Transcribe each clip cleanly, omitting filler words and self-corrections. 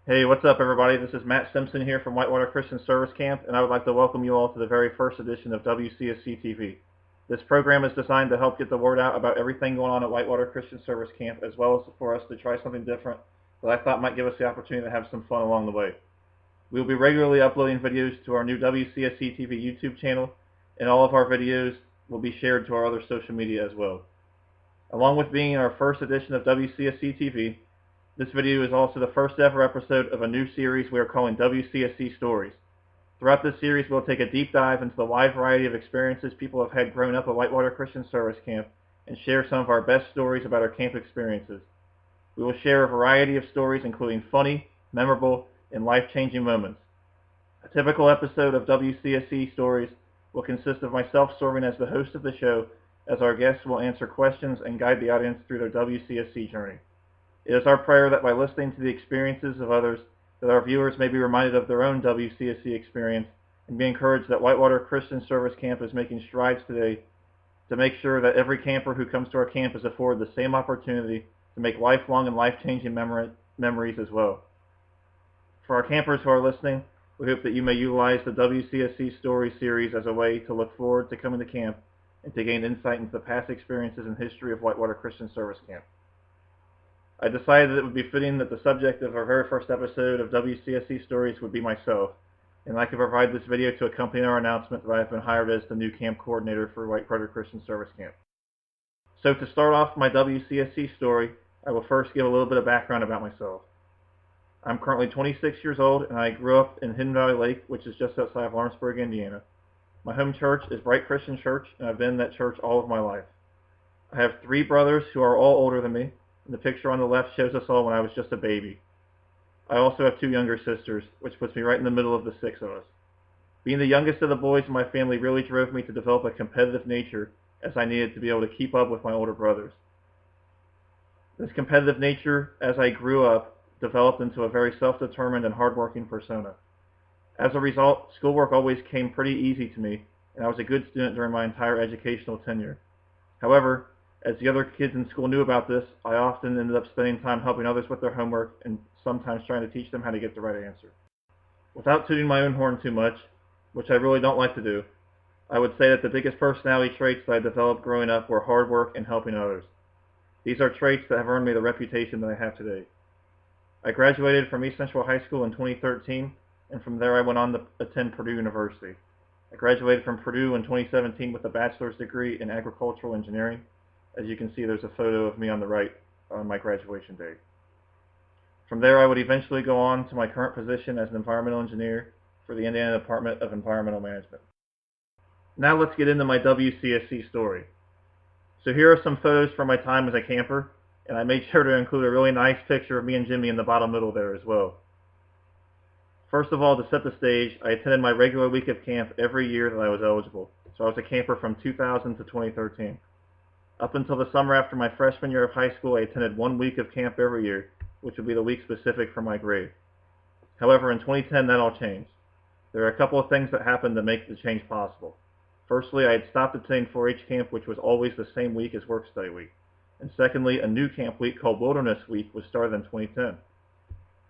Hey, what's up, everybody? This is Matt Simpson here from Whitewater Christian Service Camp, and I would like to welcome you all to the very first edition of WCSC TV. This program is designed to help get the word out about everything going on at Whitewater Christian Service Camp, as well as for us to try something different that I thought might give us the opportunity to have some fun along the way. We will be regularly uploading videos to our new WCSC TV YouTube channel, and all of our videos will be shared to our other social media as well. Along with being our first edition of WCSC TV, this video is also the first ever episode of a new series we are calling WCSC Stories. Throughout this series, we'll take a deep dive into the wide variety of experiences people have had growing up at Whitewater Christian Service Camp and share some of our best stories about our camp experiences. We will share a variety of stories including funny, memorable, and life-changing moments. A typical episode of WCSC Stories will consist of myself serving as the host of the show, as our guests will answer questions and guide the audience through their WCSC journey. It is our prayer that by listening to the experiences of others, that our viewers may be reminded of their own WCSC experience and be encouraged that Whitewater Christian Service Camp is making strides today to make sure that every camper who comes to our camp is afforded the same opportunity to make lifelong and life-changing memories as well. For our campers who are listening, we hope that you may utilize the WCSC Story series as a way to look forward to coming to camp and to gain insight into the past experiences and history of Whitewater Christian Service Camp. I decided that it would be fitting that the subject of our very first episode of WCSC Stories would be myself, and I could provide this video to accompany our announcement that I have been hired as the new camp coordinator for Whitewater Christian Service Camp. So to start off my WCSC story, I will first give a little bit of background about myself. I'm currently 26 years old, and I grew up in Hidden Valley Lake, which is just outside of Lawrenceburg, Indiana. My home church is Bright Christian Church, and I've been in that church all of my life. I have 3 brothers who are all older than me. The picture on the left shows us all when I was just a baby. I also have 2 younger sisters, which puts me right in the middle of the 6 of us. Being the youngest of the boys in my family really drove me to develop a competitive nature, as I needed to be able to keep up with my older brothers. This competitive nature, as I grew up, developed into a very self-determined and hardworking persona. As a result, schoolwork always came pretty easy to me, and I was a good student during my entire educational tenure. However, as the other kids in school knew about this, I often ended up spending time helping others with their homework and sometimes trying to teach them how to get the right answer. Without tooting my own horn too much, which I really don't like to do, I would say that the biggest personality traits that I developed growing up were hard work and helping others. These are traits that have earned me the reputation that I have today. I graduated from East Central High School in 2013, and from there I went on to attend Purdue University. I graduated from Purdue in 2017 with a bachelor's degree in agricultural engineering. As you can see, there's a photo of me on the right on my graduation day. From there, I would eventually go on to my current position as an environmental engineer for the Indiana Department of Environmental Management. Now let's get into my WCSC story. So here are some photos from my time as a camper, and I made sure to include a really nice picture of me and Jimmy in the bottom middle there as well. First of all, to set the stage, I attended my regular week of camp every year that I was eligible, so I was a camper from 2000 to 2013. Up until the summer after my freshman year of high school, I attended 1 week of camp every year, which would be the week specific for my grade. However, in 2010, that all changed. There are a couple of things that happened to make the change possible. Firstly, I had stopped attending 4-H camp, which was always the same week as work study week. And secondly, a new camp week called Wilderness Week was started in 2010.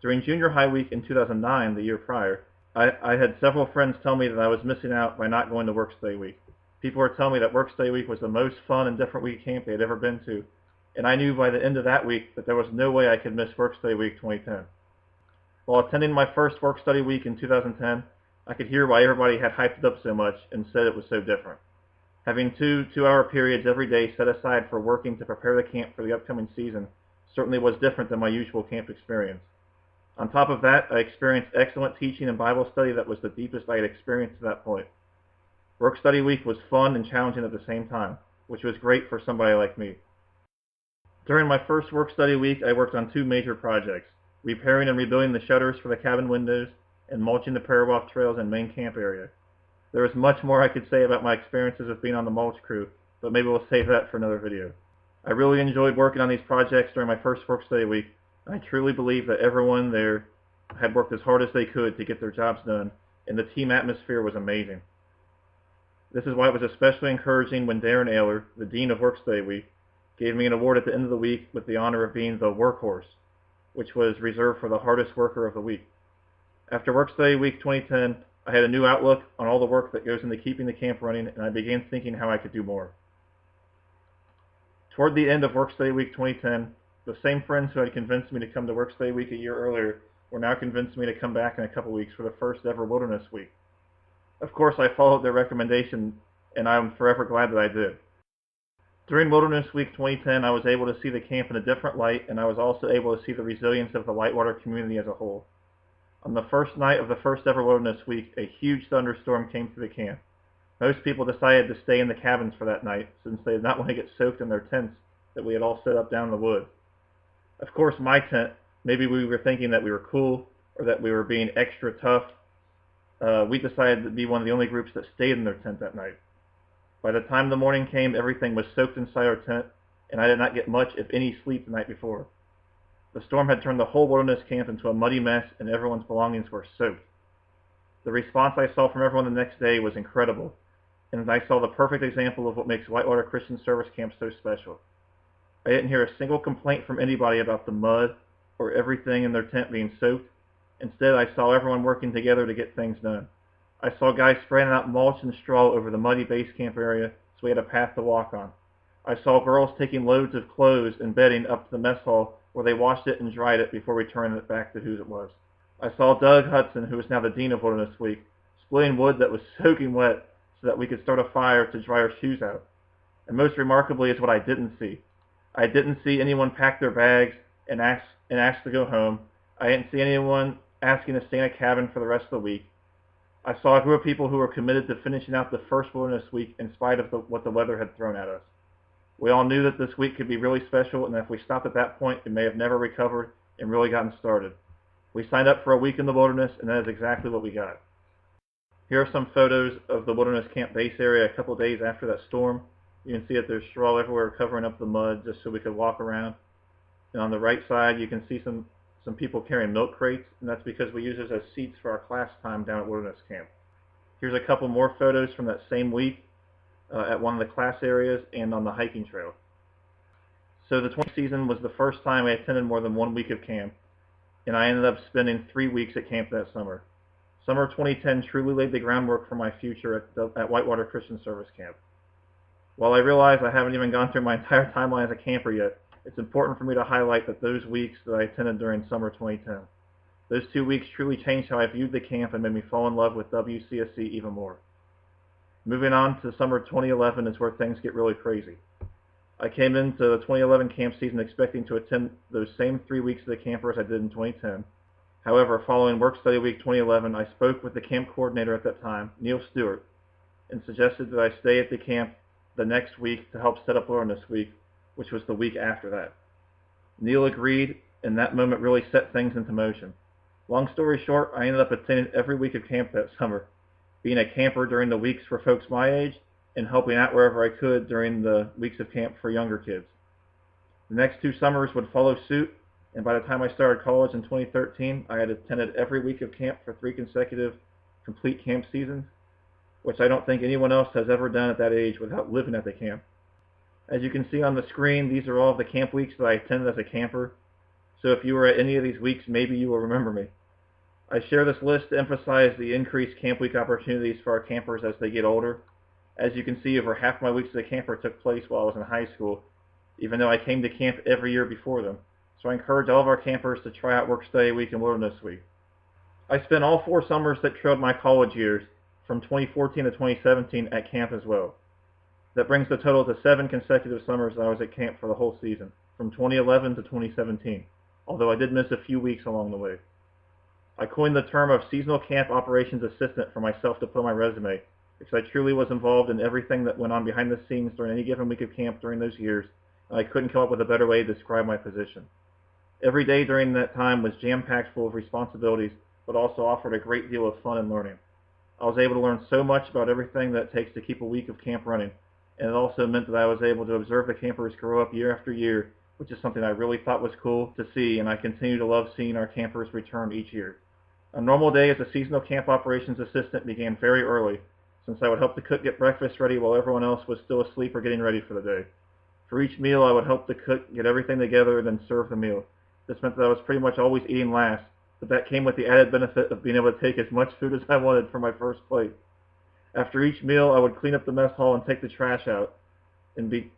During junior high week in 2009, the year prior, I had several friends tell me that I was missing out by not going to work study week. People were telling me that work study week was the most fun and different week camp they had ever been to, and I knew by the end of that week that there was no way I could miss work study week 2010. While attending my first work study week in 2010, I could hear why everybody had hyped it up so much and said it was so different. Having 2 2-hour periods every day set aside for working to prepare the camp for the upcoming season certainly was different than my usual camp experience. On top of that, I experienced excellent teaching and Bible study that was the deepest I had experienced to that point. Work study week was fun and challenging at the same time, which was great for somebody like me. During my first work study week, I worked on 2 major projects: repairing and rebuilding the shutters for the cabin windows and mulching the parallel trails in main camp area. There is much more I could say about my experiences with being on the mulch crew, but maybe we'll save that for another video. I really enjoyed working on these projects during my first work study week, and I truly believe that everyone there had worked as hard as they could to get their jobs done, and the team atmosphere was amazing. This is why it was especially encouraging when Darren Ayler, the Dean of Work Study Week, gave me an award at the end of the week with the honor of being the workhorse. which was reserved for the hardest worker of the week. After Work Study Week 2010, I had a new outlook on all the work that goes into keeping the camp running, and I began thinking how I could do more. Toward the end of Work Study Week 2010, the same friends who had convinced me to come to Work Study Week a year earlier were now convincing me to come back in a couple weeks for the first ever Wilderness Week. Of course, I followed their recommendation, and I am forever glad that I did. During Wilderness Week 2010, I was able to see the camp in a different light, and I was also able to see the resilience of the Whitewater community as a whole. On the first night of the first ever Wilderness Week, a huge thunderstorm came through the camp. Most people decided to stay in the cabins for that night, since they did not want to get soaked in their tents that we had all set up down in the woods. Of course, my tent, maybe we were thinking that we were cool, or that we were being extra tough, we decided to be one of the only groups that stayed in their tent that night. By the time the morning came, everything was soaked inside our tent, and I did not get much, if any, sleep the night before. The storm had turned the whole wilderness camp into a muddy mess, and everyone's belongings were soaked. The response I saw from everyone the next day was incredible, and I saw the perfect example of what makes Whitewater Christian Service Camp so special. I didn't hear a single complaint from anybody about the mud or everything in their tent being soaked. Instead, I saw everyone working together to get things done. I saw guys spreading out mulch and straw over the muddy base camp area so we had a path to walk on. I saw girls taking loads of clothes and bedding up to the mess hall where they washed it and dried it before we turned it back to whose it was. I saw Doug Hudson, who is now the Dean of Wilderness Week, splitting wood that was soaking wet so that we could start a fire to dry our shoes out. And most remarkably is what I didn't see. I didn't see anyone pack their bags and ask to go home. I didn't see anyone asking to stay in a cabin for the rest of the week. I saw a group of people who were committed to finishing out the first Wilderness Week in spite of what the weather had thrown at us. We all knew that this week could be really special, and if we stopped at that point, we may have never recovered and really gotten started. We signed up for a week in the wilderness, and that is exactly what we got. Here are some photos of the Wilderness Camp base area a couple days after that storm. You can see that there's straw everywhere covering up the mud just so we could walk around. And on the right side, you can see some people carrying milk crates, and that's because we use those as seats for our class time down at Wilderness Camp. Here's a couple more photos from that same week at one of the class areas and on the hiking trail. So the 20 season was the first time I attended more than 1 week of camp, and I ended up spending 3 weeks at camp that summer. Summer 2010 truly laid the groundwork for my future at Whitewater Christian Service Camp. While I realize I haven't even gone through my entire timeline as a camper yet, it's important for me to highlight that those weeks that I attended during summer 2010. Those 2 weeks truly changed how I viewed the camp and made me fall in love with WCSC even more. Moving on to summer 2011 is where things get really crazy. I came into the 2011 camp season expecting to attend those same 3 weeks of the camper as I did in 2010. However, following Work Study Week 2011, I spoke with the camp coordinator at that time, Neil Stewart, and suggested that I stay at the camp the next week to help set up Wilderness Week, which was the week after that. Neil agreed, and that moment really set things into motion. Long story short, I ended up attending every week of camp that summer, being a camper during the weeks for folks my age, and helping out wherever I could during the weeks of camp for younger kids. The next 2 summers would follow suit, and by the time I started college in 2013, I had attended every week of camp for 3 consecutive complete camp seasons, which I don't think anyone else has ever done at that age without living at the camp. As you can see on the screen, these are all of the camp weeks that I attended as a camper, so if you were at any of these weeks, maybe you will remember me. I share this list to emphasize the increased camp week opportunities for our campers as they get older. As you can see, over half my weeks as a camper took place while I was in high school, even though I came to camp every year before them. So I encourage all of our campers to try out Work Study Week and Wilderness Week. I spent all 4 summers that trailed my college years, from 2014 to 2017, at camp as well. That brings the total to 7 consecutive summers that I was at camp for the whole season, from 2011 to 2017, although I did miss a few weeks along the way. I coined the term of seasonal camp operations assistant for myself to put on my resume, because I truly was involved in everything that went on behind the scenes during any given week of camp during those years, and I couldn't come up with a better way to describe my position. Every day during that time was jam-packed full of responsibilities, but also offered a great deal of fun and learning. I was able to learn so much about everything that it takes to keep a week of camp running, and it also meant that I was able to observe the campers grow up year after year, which is something I really thought was cool to see, and I continue to love seeing our campers return each year. A normal day as a seasonal camp operations assistant began very early, since I would help the cook get breakfast ready while everyone else was still asleep or getting ready for the day. For each meal, I would help the cook get everything together and then serve the meal. This meant that I was pretty much always eating last, but that came with the added benefit of being able to take as much food as I wanted for my first plate. After each meal, I would clean up the mess hall and take the trash out.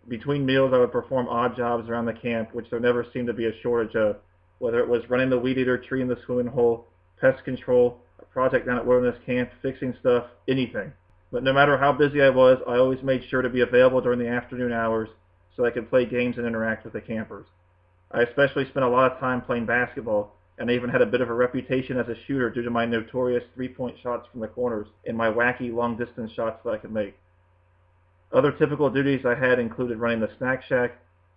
Between meals, I would perform odd jobs around the camp, which there never seemed to be a shortage of, whether it was running the weed eater tree in the swimming hole, pest control, a project down at Wilderness Camp, fixing stuff, anything. But no matter how busy I was, I always made sure to be available during the afternoon hours so I could play games and interact with the campers. I especially spent a lot of time playing basketball, and I even had a bit of a reputation as a shooter due to my notorious three-point shots from the corners and my wacky long-distance shots that I could make. Other typical duties I had included running the snack shack,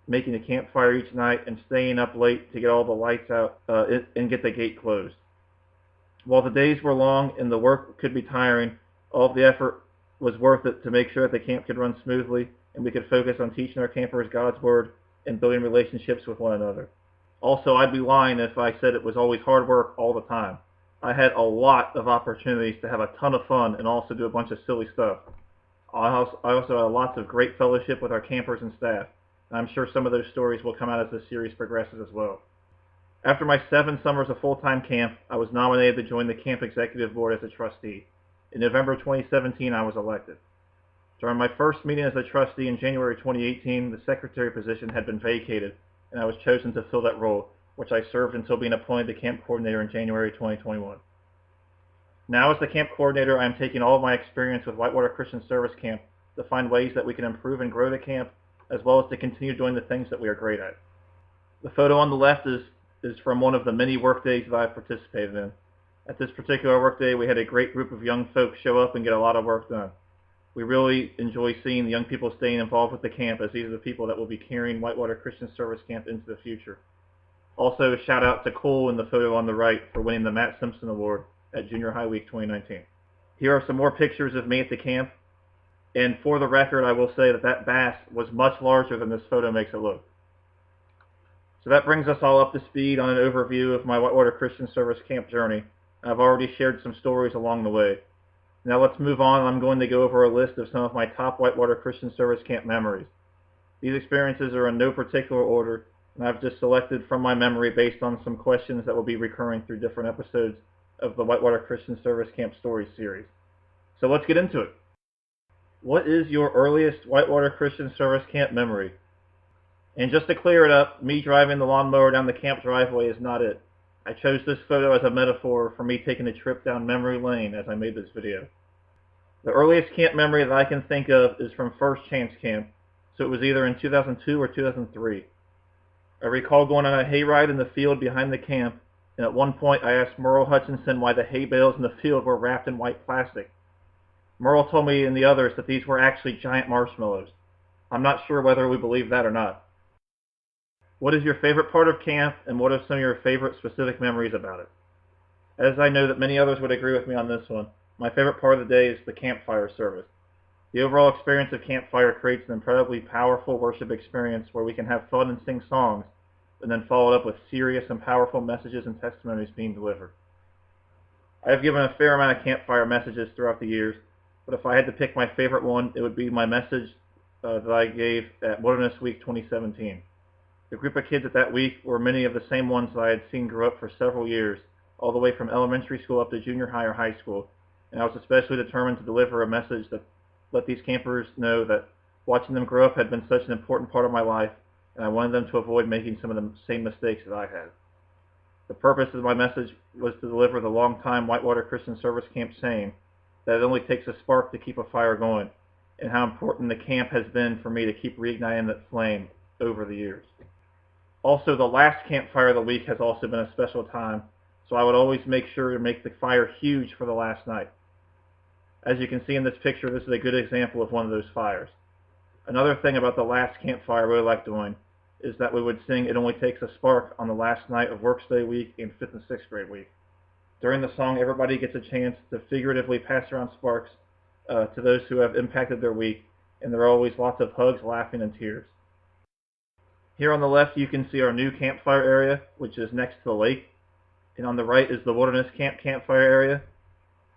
making a campfire each night, and staying up late to get all the lights out and get the gate closed. While the days were long and the work could be tiring, all of the effort was worth it to make sure that the camp could run smoothly and we could focus on teaching our campers God's Word and building relationships with one another. Also, I'd be lying if I said it was always hard work all the time. I had a lot of opportunities to have a ton of fun and also do a bunch of silly stuff. I also had lots of great fellowship with our campers and staff. And I'm sure some of those stories will come out as the series progresses as well. After my 7 summers of full-time camp, I was nominated to join the camp executive board as a trustee. In November 2017, I was elected. During my first meeting as a trustee in January 2018, the secretary position had been vacated, and I was chosen to fill that role, which I served until being appointed the camp coordinator in January 2021. Now, as the camp coordinator, I am taking all of my experience with Whitewater Christian Service Camp to find ways that we can improve and grow the camp, as well as to continue doing the things that we are great at. The photo on the left is from one of the many work days that I've participated in. At this particular work day, we had a great group of young folks show up and get a lot of work done. We really enjoy seeing the young people staying involved with the camp, as these are the people that will be carrying Whitewater Christian Service Camp into the future. Also, a shout out to Cole in the photo on the right for winning the Matt Simpson Award at Junior High Week 2019. Here are some more pictures of me at the camp, and for the record, I will say that bass was much larger than this photo makes it look. So that brings us all up to speed on an overview of my Whitewater Christian Service Camp journey. I've already shared some stories along the way. Now let's move on. I'm going to go over a list of some of my top Whitewater Christian Service Camp memories. These experiences are in no particular order, and I've just selected from my memory based on some questions that will be recurring through different episodes of the Whitewater Christian Service Camp Stories series. So let's get into it. What is your earliest Whitewater Christian Service Camp memory? And just to clear it up, me driving the lawnmower down the camp driveway is not it. I chose this photo as a metaphor for me taking a trip down memory lane as I made this video. The earliest camp memory that I can think of is from First Chance Camp, so it was either in 2002 or 2003. I recall going on a hayride in the field behind the camp, and at one point I asked Merle Hutchinson why the hay bales in the field were wrapped in white plastic. Merle told me and the others that these were actually giant marshmallows. I'm not sure whether we believe that or not. What is your favorite part of camp, and what are some of your favorite specific memories about it? As I know that many others would agree with me on this one, my favorite part of the day is the campfire service. The overall experience of campfire creates an incredibly powerful worship experience where we can have fun and sing songs, and then followed up with serious and powerful messages and testimonies being delivered. I have given a fair amount of campfire messages throughout the years, but if I had to pick my favorite one, it would be my message that I gave at Wilderness Week 2017. The group of kids at that week were many of the same ones that I had seen grow up for several years, all the way from elementary school up to junior high or high school, and I was especially determined to deliver a message that let these campers know that watching them grow up had been such an important part of my life, and I wanted them to avoid making some of the same mistakes that I had. The purpose of my message was to deliver the long-time Whitewater Christian Service Camp saying that it only takes a spark to keep a fire going, and how important the camp has been for me to keep reigniting that flame over the years. Also, the last campfire of the week has also been a special time, so I would always make sure to make the fire huge for the last night. As you can see in this picture, this is a good example of one of those fires. Another thing about the last campfire I really like doing is that we would sing It Only Takes a Spark on the last night of Workday Week and 5th and 6th grade week. During the song, everybody gets a chance to figuratively pass around sparks to those who have impacted their week, and there are always lots of hugs, laughing, and tears. Here on the left, you can see our new campfire area, which is next to the lake, and on the right is the Wilderness Camp campfire area.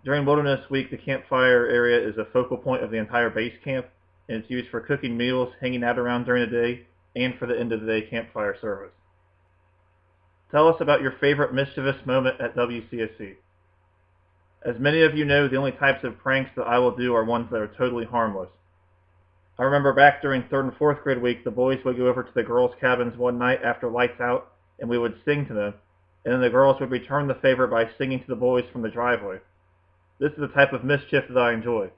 During Wilderness Week, the campfire area is a focal point of the entire base camp, and it's used for cooking meals, hanging out around during the day, and for the end of the day campfire service. Tell us about your favorite mischievous moment at WCSC. As many of you know, the only types of pranks that I will do are ones that are totally harmless. I remember back during 3rd and 4th grade week, the boys would go over to the girls' cabins one night after lights out, and we would sing to them, and then the girls would return the favor by singing to the boys from the driveway. This is the type of mischief that I enjoy.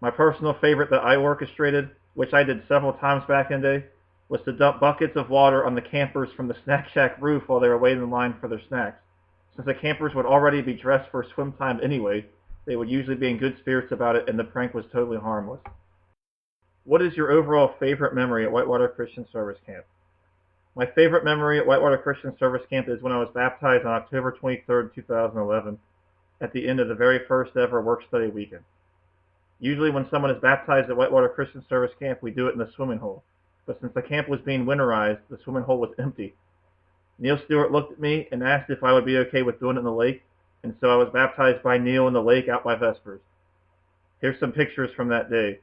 My personal favorite that I orchestrated, which I did several times back in the day, was to dump buckets of water on the campers from the snack shack roof while they were waiting in line for their snacks. Since the campers would already be dressed for swim time anyway, they would usually be in good spirits about it, and the prank was totally harmless. What is your overall favorite memory at Whitewater Christian Service Camp? My favorite memory at Whitewater Christian Service Camp is when I was baptized on October 23rd, 2011, at the end of the very first ever work-study weekend. Usually when someone is baptized at Whitewater Christian Service Camp, we do it in the swimming hole. But since the camp was being winterized, the swimming hole was empty. Neil Stewart looked at me and asked if I would be okay with doing it in the lake, and so I was baptized by Neil in the lake out by Vespers. Here's some pictures from that day.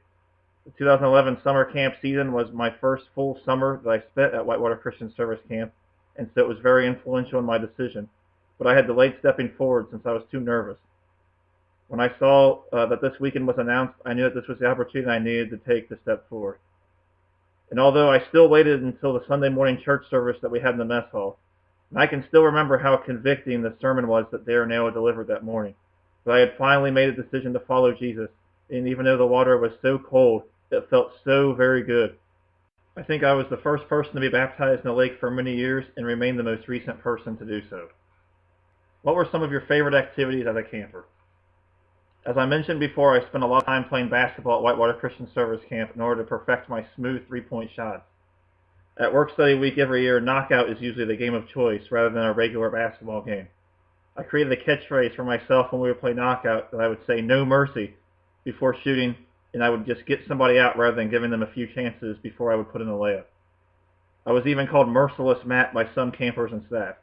The 2011 summer camp season was my first full summer that I spent at Whitewater Christian Service Camp, and so it was very influential in my decision, but I had delayed stepping forward since I was too nervous. When I saw that this weekend was announced, I knew that this was the opportunity I needed to take to step forward. And although I still waited until the Sunday morning church service that we had in the mess hall, and I can still remember how convicting the sermon was that Dare Nail delivered that morning, but I had finally made a decision to follow Jesus, and even though the water was so cold, it felt so very good. I think I was the first person to be baptized in the lake for many years and remain the most recent person to do so. What were some of your favorite activities as a camper? As I mentioned before, I spent a lot of time playing basketball at Whitewater Christian Service Camp in order to perfect my smooth three-point shots. At work study week every year, knockout is usually the game of choice rather than a regular basketball game. I created a catchphrase for myself when we would play knockout that I would say "no mercy" before shooting, and I would just get somebody out rather than giving them a few chances before I would put in a layup. I was even called Merciless Matt by some campers and staff.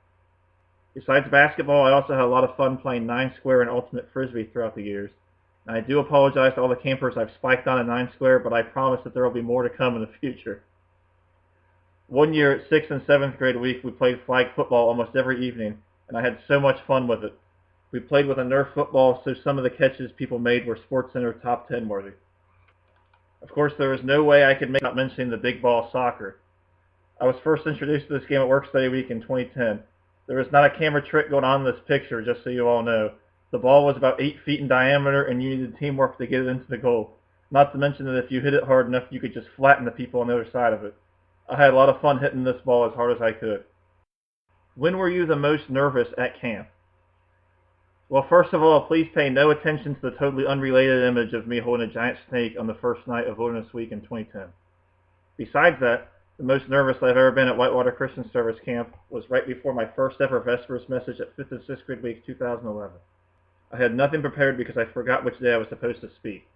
Besides basketball, I also had a lot of fun playing 9-square and ultimate frisbee throughout the years. And I do apologize to all the campers I've spiked on a 9-square, but I promise that there will be more to come in the future. One year at 6th and 7th grade week, we played flag football almost every evening, and I had so much fun with it. We played with a Nerf football, so some of the catches people made were SportsCenter top 10 worthy. Of course, there was no way I could make without mentioning the big ball soccer. I was first introduced to this game at work study week in 2010. There was not a camera trick going on in this picture, just so you all know. The ball was about 8 feet in diameter, and you needed teamwork to get it into the goal. Not to mention that if you hit it hard enough, you could just flatten the people on the other side of it. I had a lot of fun hitting this ball as hard as I could. When were you the most nervous at camp? Well, first of all, please pay no attention to the totally unrelated image of me holding a giant snake on the first night of Wilderness Week in 2010. Besides that, the most nervous I've ever been at Whitewater Christian Service Camp was right before my first ever Vespers message at 5th and 6th grade week 2011. I had nothing prepared because I forgot which day I was supposed to speak.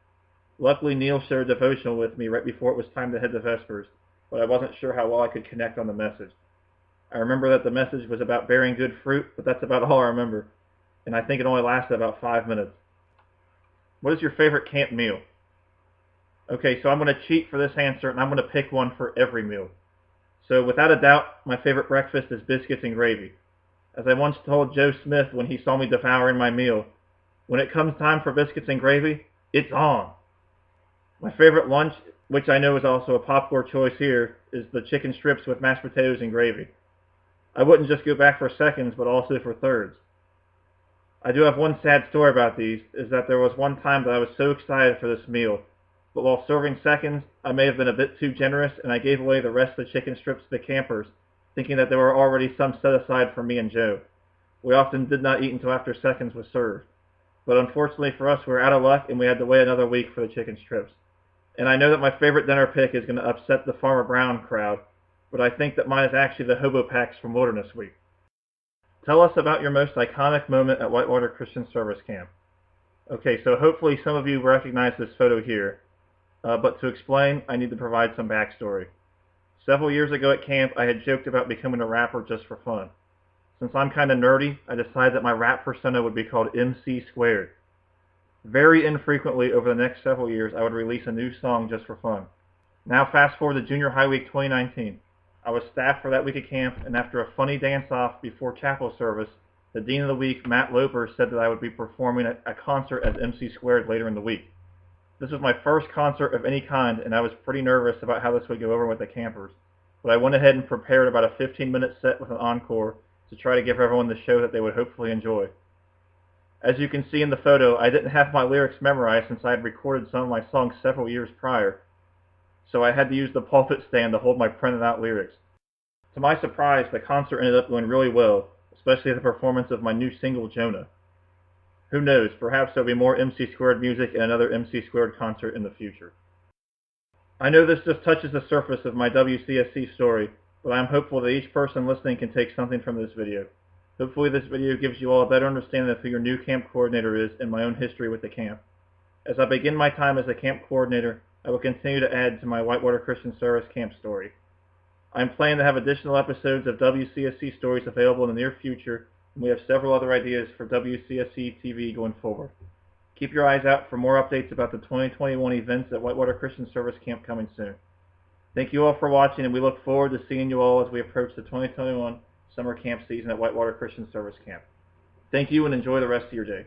Luckily, Neil shared a devotional with me right before it was time to head to Vespers, but I wasn't sure how well I could connect on the message. I remember that the message was about bearing good fruit, but that's about all I remember, and I think it only lasted about 5 minutes. What is your favorite camp meal? Okay, so I'm going to cheat for this answer, and I'm going to pick one for every meal. So without a doubt, my favorite breakfast is biscuits and gravy. As I once told Joe Smith when he saw me devouring my meal, when it comes time for biscuits and gravy, it's on. My favorite lunch, which I know is also a popcorn choice here, is the chicken strips with mashed potatoes and gravy. I wouldn't just go back for seconds, but also for thirds. I do have one sad story about these, is that there was one time that I was so excited for this meal, but while serving seconds, I may have been a bit too generous, and I gave away the rest of the chicken strips to the campers, thinking that there were already some set aside for me and Joe. We often did not eat until after seconds was served. But unfortunately for us, we were out of luck, and we had to wait another week for the chicken strips. And I know that my favorite dinner pick is going to upset the Farmer Brown crowd, but I think that mine is actually the Hobo Packs from Wilderness Week. Tell us about your most iconic moment at Whitewater Christian Service Camp. Okay, so hopefully some of you recognize this photo here, but to explain, I need to provide some backstory. Several years ago at camp, I had joked about becoming a rapper just for fun. Since I'm kind of nerdy, I decided that my rap persona would be called MC Squared. Very infrequently over the next several years, I would release a new song just for fun. Now fast forward to Junior High Week 2019. I was staff for that week of camp, and after a funny dance-off before chapel service, the Dean of the Week, Matt Loper, said that I would be performing a concert as MC Squared later in the week. This was my first concert of any kind, and I was pretty nervous about how this would go over with the campers. But I went ahead and prepared about a 15-minute set with an encore to try to give everyone the show that they would hopefully enjoy. As you can see in the photo, I didn't have my lyrics memorized since I had recorded some of my songs several years prior, so I had to use the pulpit stand to hold my printed out lyrics. To my surprise, the concert ended up going really well, especially the performance of my new single, Jonah. Who knows, perhaps there'll be more MC Squared music and another MC Squared concert in the future. I know this just touches the surface of my WCSC story, but I am hopeful that each person listening can take something from this video. Hopefully this video gives you all a better understanding of who your new camp coordinator is and my own history with the camp. As I begin my time as a camp coordinator, I will continue to add to my Whitewater Christian Service Camp story. I am planning to have additional episodes of WCSC Stories available in the near future, and we have several other ideas for WCSC TV going forward. Keep your eyes out for more updates about the 2021 events at Whitewater Christian Service Camp coming soon. Thank you all for watching, and we look forward to seeing you all as we approach the 2021 summer camp season at Whitewater Christian Service Camp. Thank you, and enjoy the rest of your day.